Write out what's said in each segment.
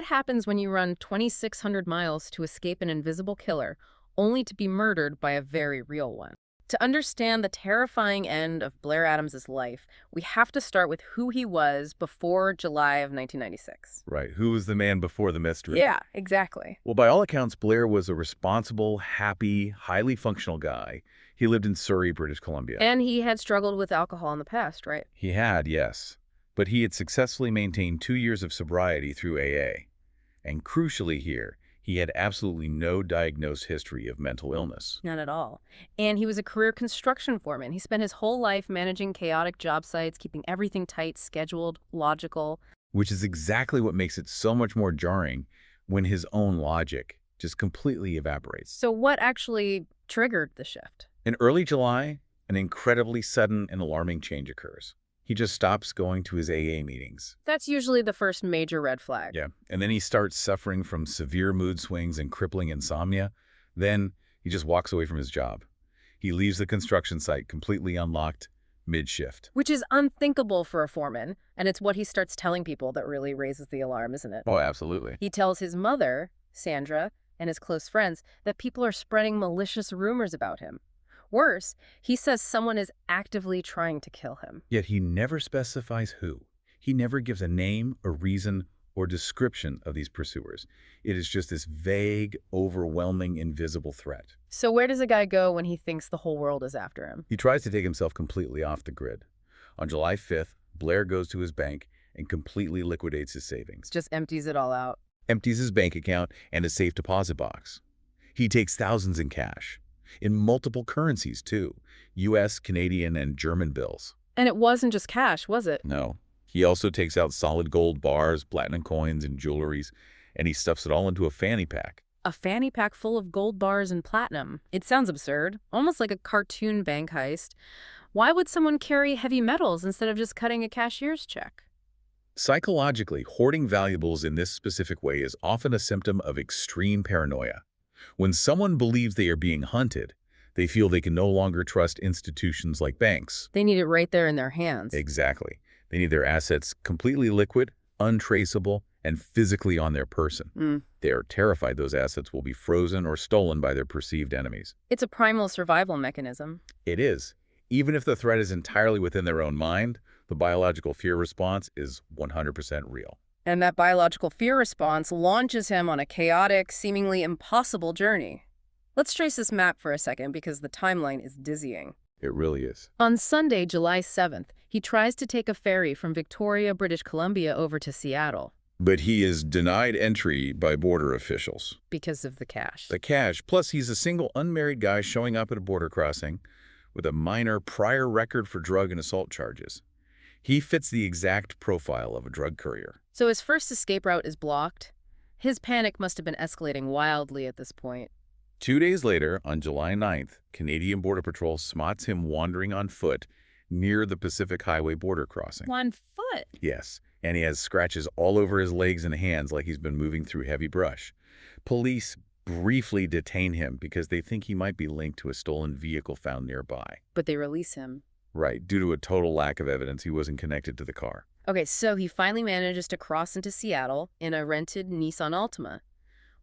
What happens when you run 2,600 miles to escape an invisible killer, only to be murdered by a very real one? To understand the terrifying end of Blair Adams's life, we have to start with who he was before July of 1996. Right. Who was the man before the mystery? Yeah, exactly. Well, by all accounts, Blair was a responsible, happy, highly functional guy. He lived in Surrey, British Columbia. And he had struggled with alcohol in the past, right? He had, yes. But he had successfully maintained 2 years of sobriety through AA. And crucially here, he had absolutely no diagnosed history of mental illness. None at all. And he was a career construction foreman. He spent his whole life managing chaotic job sites, keeping everything tight, scheduled, logical. Which is exactly what makes it so much more jarring when his own logic just completely evaporates. So what actually triggered the shift? In early July, an incredibly sudden and alarming change occurs. He just stops going to his AA meetings. That's usually the first major red flag. Yeah, and then he starts suffering from severe mood swings and crippling insomnia. Then he just walks away from his job. He leaves the construction site completely unlocked, mid-shift. Which is unthinkable for a foreman, and it's what he starts telling people that really raises the alarm, isn't it? Oh, absolutely. He tells his mother, Sandra, and his close friends that people are spreading malicious rumors about him. Worse, he says someone is actively trying to kill him. Yet he never specifies who. He never gives a name, a reason, or description of these pursuers. It is just this vague, overwhelming, invisible threat. So where does a guy go when he thinks the whole world is after him? He tries to take himself completely off the grid. On July 5th, Blair goes to his bank and completely liquidates his savings. Just empties it all out. Empties his bank account and his safe deposit box. He takes thousands in cash. In multiple currencies, too. U.S., Canadian, and German bills. And it wasn't just cash, was it? No. He also takes out solid gold bars, platinum coins, and jewelries, and he stuffs it all into a fanny pack. A fanny pack full of gold bars and platinum. It sounds absurd, almost like a cartoon bank heist. Why would someone carry heavy metals instead of just cutting a cashier's check? Psychologically, hoarding valuables in this specific way is often a symptom of extreme paranoia. When someone believes they are being hunted, they feel they can no longer trust institutions like banks. They need it right there in their hands. Exactly. They need their assets completely liquid, untraceable, and physically on their person. They are terrified those assets will be frozen or stolen by their perceived enemies. It's a primal survival mechanism. It is. Even if the threat is entirely within their own mind, the biological fear response is 100% real. And that biological fear response launches him on a chaotic, seemingly impossible journey. Let's trace this map for a second because the timeline is dizzying. It really is. On Sunday, July 7th, he tries to take a ferry from Victoria, British Columbia over to Seattle. But he is denied entry by border officials. Because of the cash. The cash, plus he's a single unmarried guy showing up at a border crossing with a minor prior record for drug and assault charges. He fits the exact profile of a drug courier. So his first escape route is blocked. His panic must have been escalating wildly at this point. 2 days later, on July 9th, Canadian Border Patrol spots him wandering on foot near the Pacific Highway border crossing. On foot? Yes, and he has scratches all over his legs and hands like he's been moving through heavy brush. Police briefly detain him because they think he might be linked to a stolen vehicle found nearby. But they release him. Right, due to a total lack of evidence he wasn't connected to the car. Okay, so he finally manages to cross into Seattle in a rented Nissan Altima.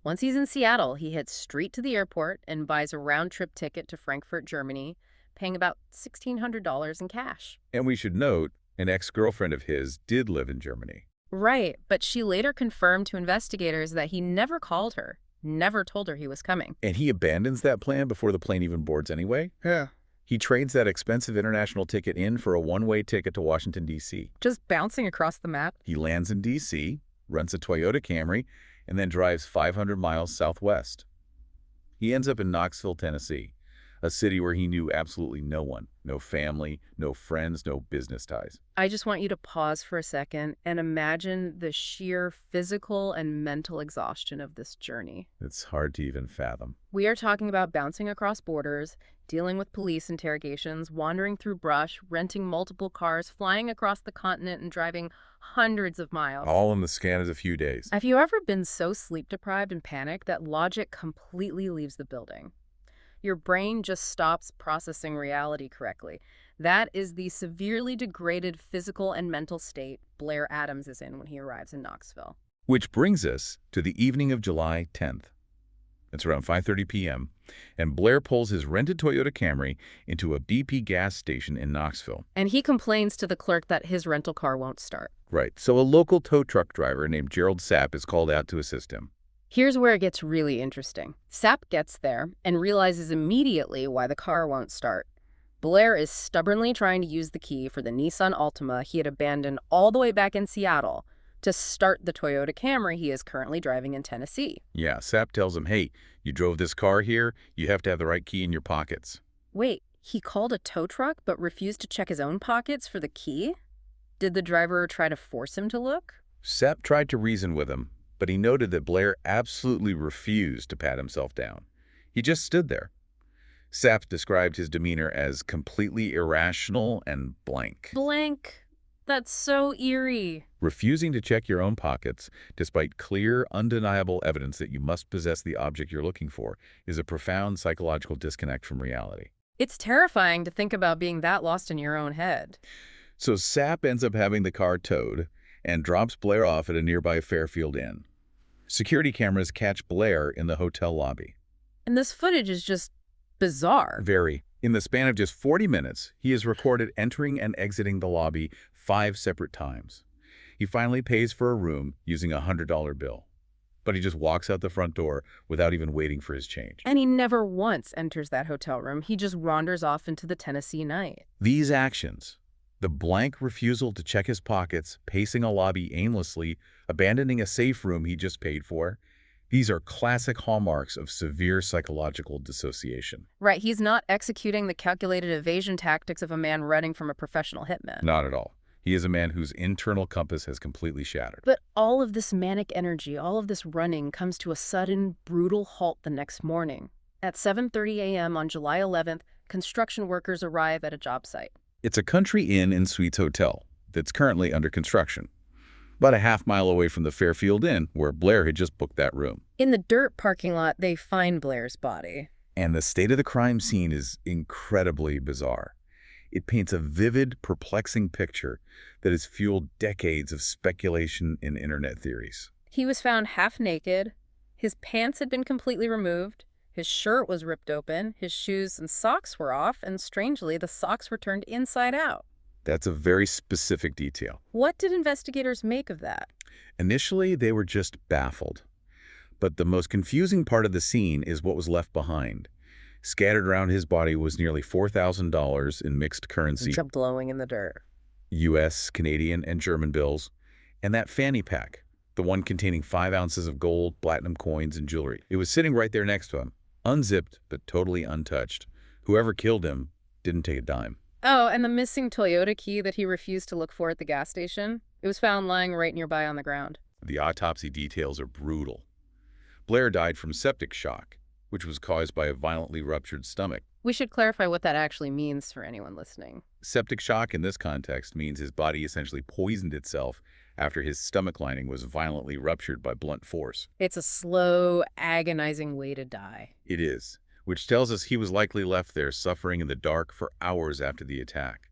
Once he's in Seattle, he heads straight to the airport and buys a round-trip ticket to Frankfurt, Germany, paying about $1,600 in cash. And we should note, an ex-girlfriend of his did live in Germany. Right, but she later confirmed to investigators that he never called her, never told her he was coming. And he abandons that plan before the plane even boards anyway? Yeah. He trades that expensive international ticket in for a one-way ticket to Washington, D.C. Just bouncing across the map? He lands in D.C., rents a Toyota Camry, and then drives 500 miles southwest. He ends up in Knoxville, Tennessee, a city where he knew absolutely no one, no family, no friends, no business ties. I just want you to pause for a second and imagine the sheer physical and mental exhaustion of this journey. It's hard to even fathom. We are talking about bouncing across borders, dealing with police interrogations, wandering through brush, renting multiple cars, flying across the continent, and driving hundreds of miles. All in the span of a few days. Have you ever been so sleep-deprived and panicked that logic completely leaves the building? Your brain just stops processing reality correctly. That is the severely degraded physical and mental state Blair Adams is in when he arrives in Knoxville. Which brings us to the evening of July 10th. It's around 5:30 p.m., and Blair pulls his rented Toyota Camry into a BP gas station in Knoxville. And he complains to the clerk that his rental car won't start. Right, so a local tow truck driver named Gerald Sapp is called out to assist him. Here's where it gets really interesting. Sapp gets there and realizes immediately why the car won't start. Blair is stubbornly trying to use the key for the Nissan Altima he had abandoned all the way back in Seattle to start the Toyota Camry he is currently driving in Tennessee. Yeah, Sapp tells him, hey, you drove this car here, you have to have the right key in your pockets. Wait, he called a tow truck but refused to check his own pockets for the key? Did the driver try to force him to look? Sapp tried to reason with him, but he noted that Blair absolutely refused to pat himself down. He just stood there. Sapp described his demeanor as completely irrational and blank. Blank. That's so eerie. Refusing to check your own pockets, despite clear, undeniable evidence that you must possess the object you're looking for, is a profound psychological disconnect from reality. It's terrifying to think about being that lost in your own head. So Sapp ends up having the car towed and drops Blair off at a nearby Fairfield Inn. Security cameras catch Blair in the hotel lobby. And this footage is just bizarre. Very. In the span of just 40 minutes, he is recorded entering and exiting the lobby 5 separate times. He finally pays for a room using a $100 bill. But he just walks out the front door without even waiting for his change. And he never once enters that hotel room. He just wanders off into the Tennessee night. These actions, the blank refusal to check his pockets, pacing a lobby aimlessly, abandoning a safe room he just paid for, these are classic hallmarks of severe psychological dissociation. Right, he's not executing the calculated evasion tactics of a man running from a professional hitman. Not at all. He is a man whose internal compass has completely shattered. But all of this manic energy, all of this running comes to a sudden, brutal halt the next morning. At 7:30 a.m. on July 11th, construction workers arrive at a job site. It's a country inn and suites hotel that's currently under construction, about a half-mile away from the Fairfield Inn, where Blair had just booked that room. In the dirt parking lot, they find Blair's body. And the state of the crime scene is incredibly bizarre. It paints a vivid, perplexing picture that has fueled decades of speculation in internet theories. He was found half naked. His pants had been completely removed. His shirt was ripped open. His shoes and socks were off. And strangely, the socks were turned inside out. That's a very specific detail. What did investigators make of that? Initially, they were just baffled. But the most confusing part of the scene is what was left behind. Scattered around his body was nearly $4,000 in mixed currency, Blowing in the dirt. U.S., Canadian, and German bills, and that fanny pack, the one containing 5 ounces of gold, platinum coins, and jewelry. It was sitting right there next to him, unzipped but totally untouched. Whoever killed him didn't take a dime. Oh, and the missing Toyota key that he refused to look for at the gas station? It was found lying right nearby on the ground. The autopsy details are brutal. Blair died from septic shock, which was caused by a violently ruptured stomach. We should clarify what that actually means for anyone listening. Septic shock in this context means his body essentially poisoned itself after his stomach lining was violently ruptured by blunt force. It's a slow, agonizing way to die. It is, which tells us he was likely left there suffering in the dark for hours after the attack.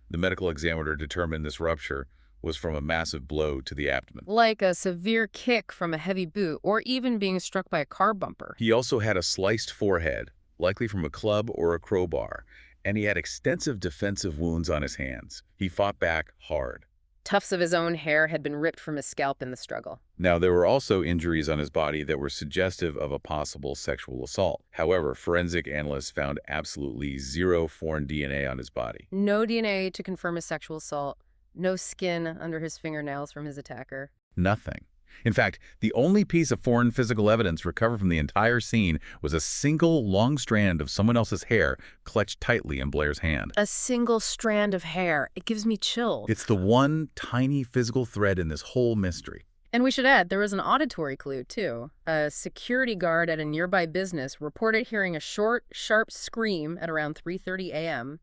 The medical examiner determined this rupture was from a massive blow to the abdomen. Like a severe kick from a heavy boot, or even being struck by a car bumper. He also had a sliced forehead, likely from a club or a crowbar, and he had extensive defensive wounds on his hands. He fought back hard. Tufts of his own hair had been ripped from his scalp in the struggle. Now, there were also injuries on his body that were suggestive of a possible sexual assault. However, forensic analysts found absolutely zero foreign DNA on his body. No DNA to confirm a sexual assault. No skin under his fingernails from his attacker. Nothing. In fact, the only piece of foreign physical evidence recovered from the entire scene was a single long strand of someone else's hair clutched tightly in Blair's hand. A single strand of hair. It gives me chills. It's the one tiny physical thread in this whole mystery. And we should add, there was an auditory clue, too. A security guard at a nearby business reported hearing a short, sharp scream at around 3:30 a.m.,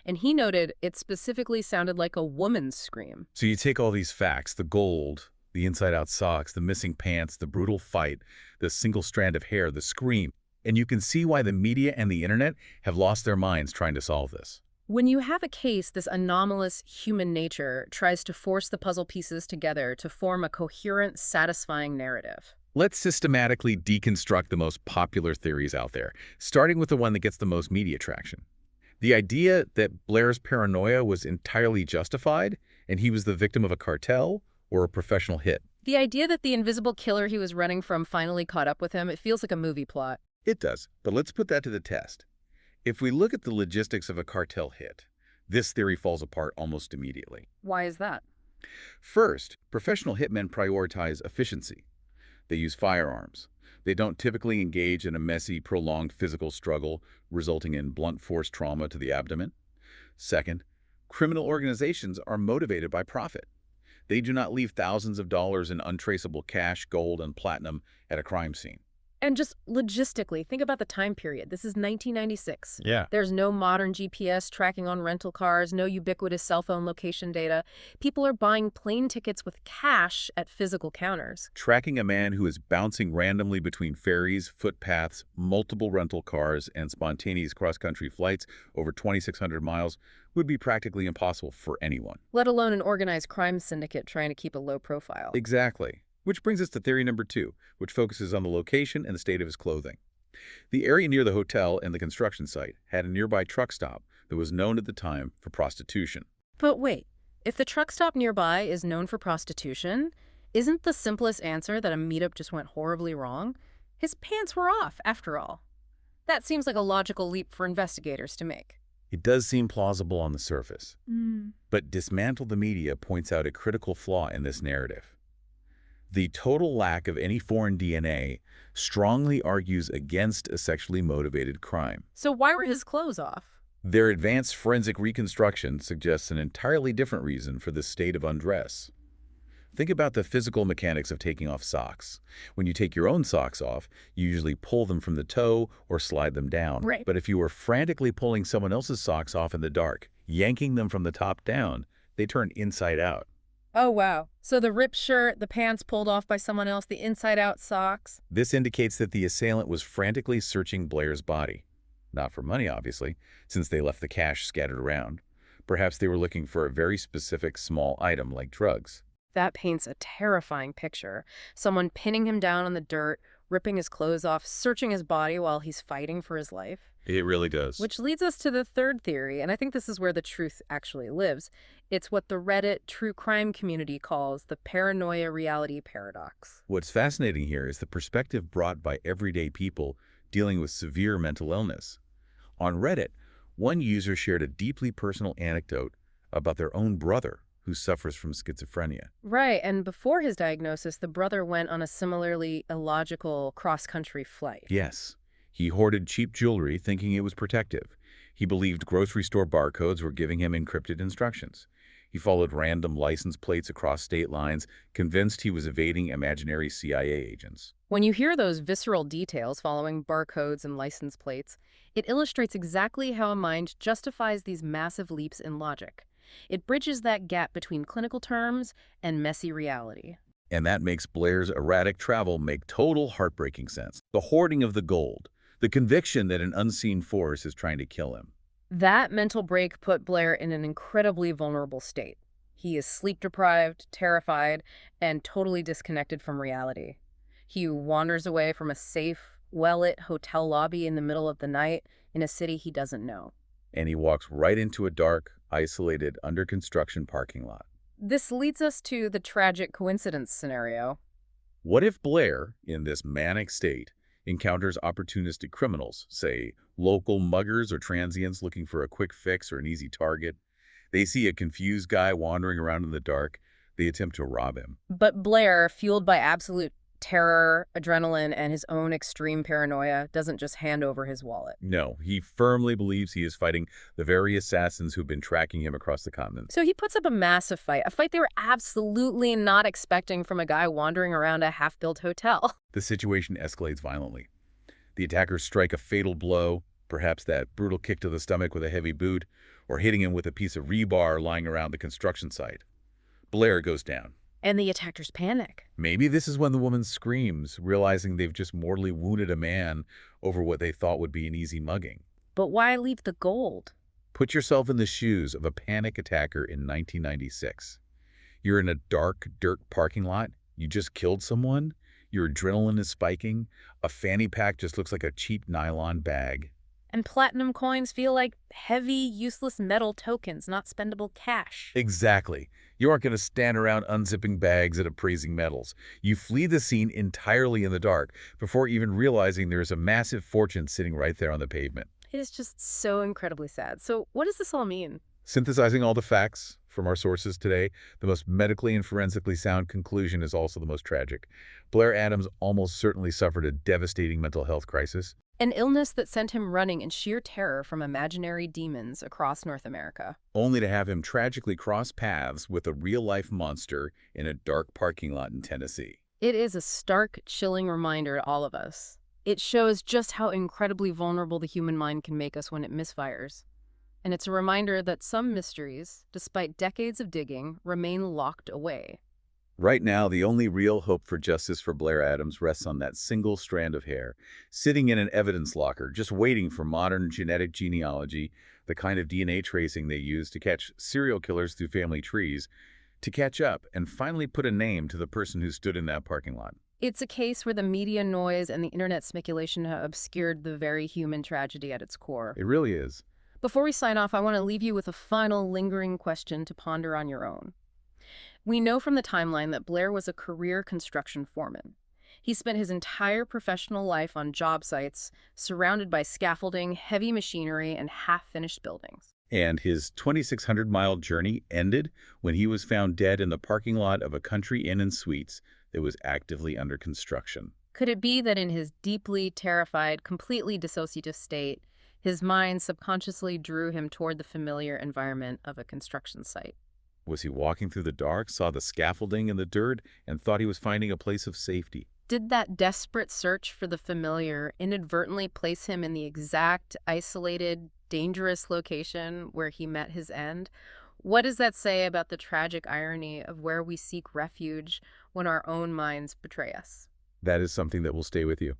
and he noted it specifically sounded like a woman's scream. So you take all these facts, the gold, the inside-out socks, the missing pants, the brutal fight, the single strand of hair, the scream, and you can see why the media and the internet have lost their minds trying to solve this. When you have a case, this anomalous human nature tries to force the puzzle pieces together to form a coherent, satisfying narrative. Let's systematically deconstruct the most popular theories out there, starting with the one that gets the most media traction. The idea that Blair's paranoia was entirely justified and he was the victim of a cartel or a professional hit. The idea that the invisible killer he was running from finally caught up with him, it feels like a movie plot. It does, but let's put that to the test. If we look at the logistics of a cartel hit, this theory falls apart almost immediately. Why is that? First, professional hitmen prioritize efficiency. They use firearms. They don't typically engage in a messy, prolonged physical struggle resulting in blunt force trauma to the abdomen. Second, criminal organizations are motivated by profit. They do not leave thousands of dollars in untraceable cash, gold, and platinum at a crime scene. And just logistically, think about the time period. This is 1996. Yeah. There's no modern GPS tracking on rental cars, no ubiquitous cell phone location data. People are buying plane tickets with cash at physical counters. Tracking a man who is bouncing randomly between ferries, footpaths, multiple rental cars, and spontaneous cross-country flights over 2,600 miles would be practically impossible for anyone. Let alone an organized crime syndicate trying to keep a low profile. Exactly. Which brings us to theory number 2, which focuses on the location and the state of his clothing. The area near the hotel and the construction site had a nearby truck stop that was known at the time for prostitution. But wait, if the truck stop nearby is known for prostitution, isn't the simplest answer that a meetup just went horribly wrong? His pants were off, after all. That seems like a logical leap for investigators to make. It does seem plausible on the surface. But Dismantle the Media points out a critical flaw in this narrative. The total lack of any foreign DNA strongly argues against a sexually motivated crime. So why were his clothes off? Their advanced forensic reconstruction suggests an entirely different reason for this state of undress. Think about the physical mechanics of taking off socks. When you take your own socks off, you usually pull them from the toe or slide them down. Right. But if you were frantically pulling someone else's socks off in the dark, yanking them from the top down, they turn inside out. Oh, wow. So the ripped shirt, the pants pulled off by someone else, the inside-out socks. This indicates that the assailant was frantically searching Blair's body. Not for money, obviously, since they left the cash scattered around. Perhaps they were looking for a very specific small item like drugs. That paints a terrifying picture. Someone pinning him down on the dirt, ripping his clothes off, searching his body while he's fighting for his life. It really does. Which leads us to the third theory, and I think this is where the truth actually lives. It's what the Reddit true crime community calls the paranoia reality paradox. What's fascinating here is the perspective brought by everyday people dealing with severe mental illness. On Reddit, one user shared a deeply personal anecdote about their own brother who suffers from schizophrenia. Right, and before his diagnosis, the brother went on a similarly illogical cross-country flight. Yes. He hoarded cheap jewelry thinking it was protective. He believed grocery store barcodes were giving him encrypted instructions. He followed random license plates across state lines, convinced he was evading imaginary CIA agents. When you hear those visceral details following barcodes and license plates, it illustrates exactly how a mind justifies these massive leaps in logic. It bridges that gap between clinical terms and messy reality. And that makes Blair's erratic travel make total heartbreaking sense. The hoarding of the gold, the conviction that an unseen force is trying to kill him. That mental break put Blair in an incredibly vulnerable state. He is sleep-deprived, terrified, and totally disconnected from reality. He wanders away from a safe, well-lit hotel lobby in the middle of the night in a city he doesn't know. And he walks right into a dark, isolated, under-construction parking lot. This leads us to the tragic coincidence scenario. What if Blair, in this manic state, encounters opportunistic criminals, say local muggers or transients looking for a quick fix or an easy target? They see a confused guy wandering around in the dark. They attempt to rob him. But Blair, fueled by absolute terror, adrenaline, and his own extreme paranoia, doesn't just hand over his wallet. No, he firmly believes he is fighting the very assassins who've been tracking him across the continent. So he puts up a massive fight, a fight they were absolutely not expecting from a guy wandering around a half-built hotel. The situation escalates violently. The attackers strike a fatal blow, perhaps that brutal kick to the stomach with a heavy boot, or hitting him with a piece of rebar lying around the construction site. Blair goes down. And the attackers panic. Maybe this is when the woman screams, realizing they've just mortally wounded a man over what they thought would be an easy mugging. But why leave the gold? Put yourself in the shoes of a panic attacker in 1996. You're in a dark, dirt parking lot. You just killed someone. Your adrenaline is spiking. A fanny pack just looks like a cheap nylon bag. And platinum coins feel like heavy, useless metal tokens, not spendable cash. Exactly. You aren't going to stand around unzipping bags and appraising metals. You flee the scene entirely in the dark before even realizing there's a massive fortune sitting right there on the pavement. It is just so incredibly sad. So what does this all mean? Synthesizing all the facts from our sources today, the most medically and forensically sound conclusion is also the most tragic. Blair Adams almost certainly suffered a devastating mental health crisis. An illness that sent him running in sheer terror from imaginary demons across North America. Only to have him tragically cross paths with a real-life monster in a dark parking lot in Tennessee. It is a stark, chilling reminder to all of us. It shows just how incredibly vulnerable the human mind can make us when it misfires. And it's a reminder that some mysteries, despite decades of digging, remain locked away. Right now, the only real hope for justice for Blair Adams rests on that single strand of hair, sitting in an evidence locker, just waiting for modern genetic genealogy, the kind of DNA tracing they use to catch serial killers through family trees, to catch up and finally put a name to the person who stood in that parking lot. It's a case where the media noise and the internet speculation have obscured the very human tragedy at its core. It really is. Before we sign off, I want to leave you with a final lingering question to ponder on your own. We know from the timeline that Blair was a career construction foreman. He spent his entire professional life on job sites, surrounded by scaffolding, heavy machinery, and half-finished buildings. And his 2,600-mile journey ended when he was found dead in the parking lot of a country inn and suites that was actively under construction. Could it be that in his deeply terrified, completely dissociative state, his mind subconsciously drew him toward the familiar environment of a construction site? Was he walking through the dark, saw the scaffolding in the dirt, and thought he was finding a place of safety? Did that desperate search for the familiar inadvertently place him in the exact, isolated, dangerous location where he met his end? What does that say about the tragic irony of where we seek refuge when our own minds betray us? That is something that will stay with you.